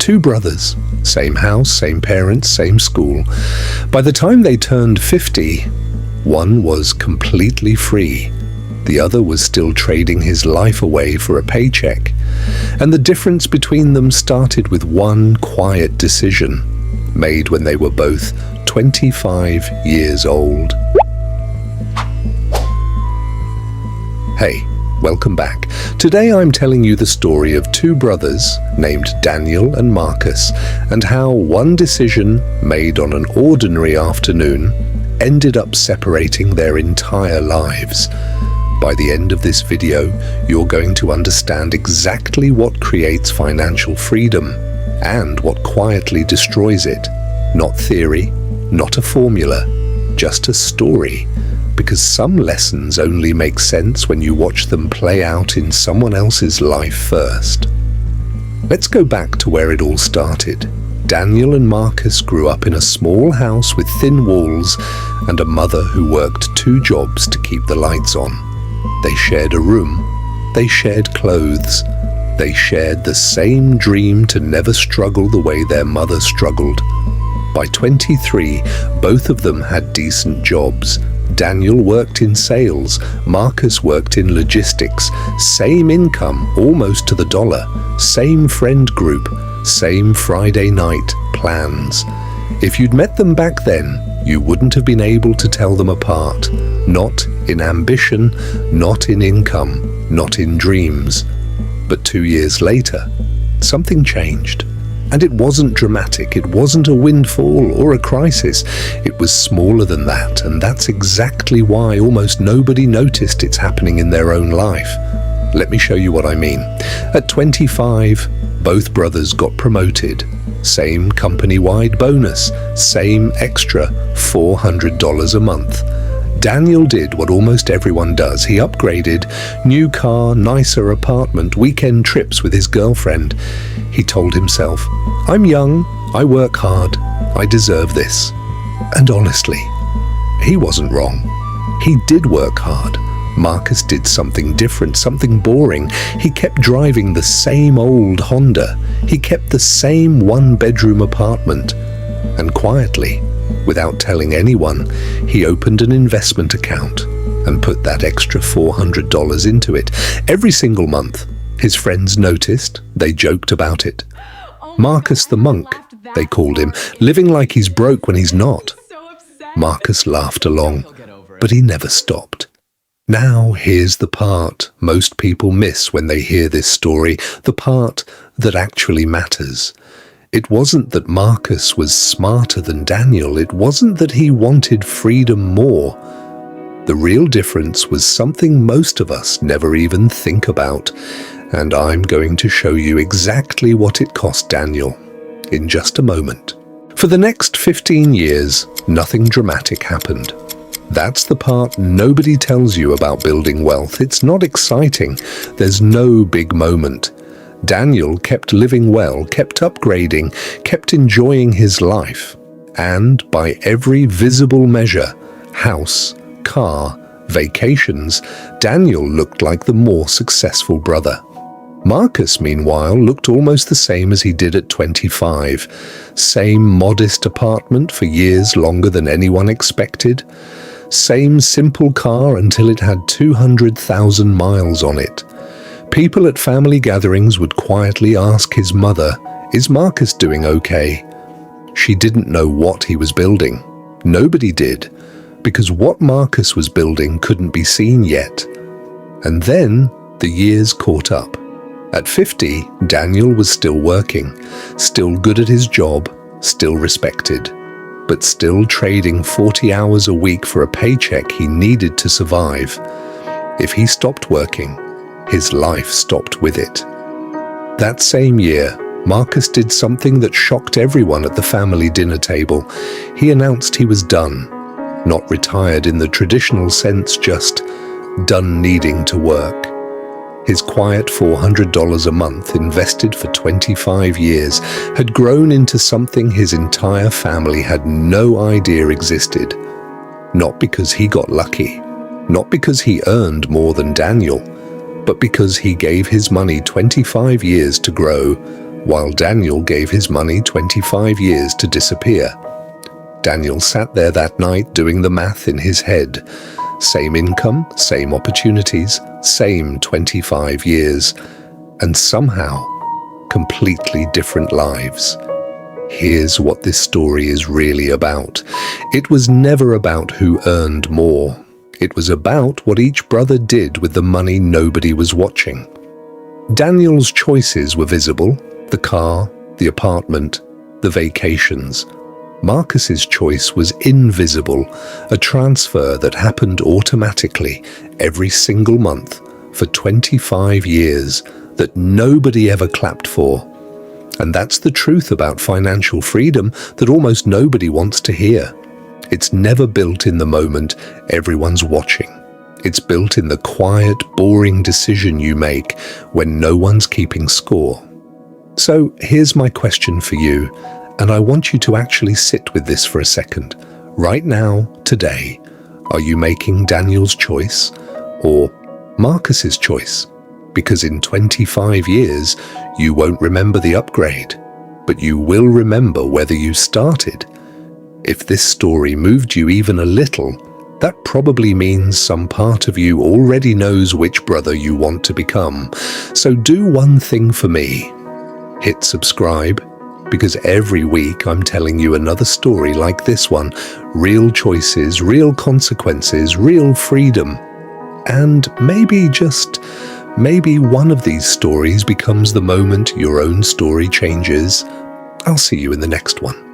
Two brothers, same house, same parents, same school. By the time they turned 50, one was completely free. The other was still trading his life away for a paycheck. And the difference between them started with one quiet decision, made when they were both 25 years old. Hey, welcome back. Today I'm telling you the story of two brothers named Daniel and Marcus, and how one decision made on an ordinary afternoon ended up separating their entire lives. By the end of this video, you're going to understand exactly what creates financial freedom and what quietly destroys it. Not theory, not a formula, just a story. Because some lessons only make sense when you watch them play out in someone else's life first. Let's go back to where it all started. Daniel and Marcus grew up in a small house with thin walls and a mother who worked 2 jobs to keep the lights on. They shared a room, they shared clothes, they shared the same dream to never struggle the way their mother struggled. By 23, both of them had decent jobs. Daniel worked in sales, Marcus worked in logistics, same income almost to the dollar, same friend group, same Friday night plans. If you'd met them back then, you wouldn't have been able to tell them apart. Not in ambition, not in income, not in dreams. But 2 years later, something changed. And it wasn't dramatic, it wasn't a windfall or a crisis. It was smaller than that, and that's exactly why almost nobody noticed it's happening in their own life. Let me show you what I mean. At 25, both brothers got promoted. Same company-wide bonus, same extra $400 a month. Daniel did what almost everyone does. He upgraded, new car, nicer apartment, weekend trips with his girlfriend. He told himself, I'm young, I work hard, I deserve this. And honestly, he wasn't wrong. He did work hard. Marcus did something different, something boring. He kept driving the same old Honda. He kept the same 1-bedroom apartment. And quietly, without telling anyone, he opened an investment account and put that extra $400 into it. Every single month, his friends noticed, they joked about it. Marcus the monk, they called him, living like he's broke when he's not. Marcus laughed along, but he never stopped. Now here's the part most people miss when they hear this story, the part that actually matters. It wasn't that Marcus was smarter than Daniel. It wasn't that he wanted freedom more. The real difference was something most of us never even think about. And I'm going to show you exactly what it cost Daniel in just a moment. For the next 15 years, nothing dramatic happened. That's the part nobody tells you about building wealth. It's not exciting. There's no big moment. Daniel kept living well, kept upgrading, kept enjoying his life. And by every visible measure, house, car, vacations, Daniel looked like the more successful brother. Marcus, meanwhile, looked almost the same as he did at 25. Same modest apartment for years longer than anyone expected. Same simple car until it had 200,000 miles on it. People at family gatherings would quietly ask his mother, "Is Marcus doing okay?" She didn't know what he was building. Nobody did, because what Marcus was building couldn't be seen yet. And then the years caught up. At 50, Daniel was still working, still good at his job, still respected, but still trading 40 hours a week for a paycheck he needed to survive. If he stopped working, his life stopped with it. That same year, Marcus did something that shocked everyone at the family dinner table. He announced he was done. Not retired in the traditional sense, just done needing to work. His quiet $400 a month, invested for 25 years, had grown into something his entire family had no idea existed. Not because he got lucky, not because he earned more than Daniel, but because he gave his money 25 years to grow while Daniel gave his money 25 years to disappear. Daniel sat there that night doing the math in his head. Same income, same opportunities, same 25 years, and somehow completely different lives. Here's what this story is really about. It was never about who earned more. It was about what each brother did with the money nobody was watching. Daniel's choices were visible: the car, the apartment, the vacations. Marcus's choice was invisible, a transfer that happened automatically every single month for 25 years that nobody ever clapped for. And that's the truth about financial freedom that almost nobody wants to hear. It's never built in the moment everyone's watching. It's built in the quiet, boring decision you make when no one's keeping score. So here's my question for you, and I want you to actually sit with this for a second. Right now, today, are you making Daniel's choice or Marcus's choice? Because in 25 years, you won't remember the upgrade, but you will remember whether you started. If this story moved you even a little, that probably means some part of you already knows which brother you want to become. So do one thing for me. Hit subscribe, because every week I'm telling you another story like this one. Real choices, real consequences, real freedom. And maybe one of these stories becomes the moment your own story changes. I'll see you in the next one.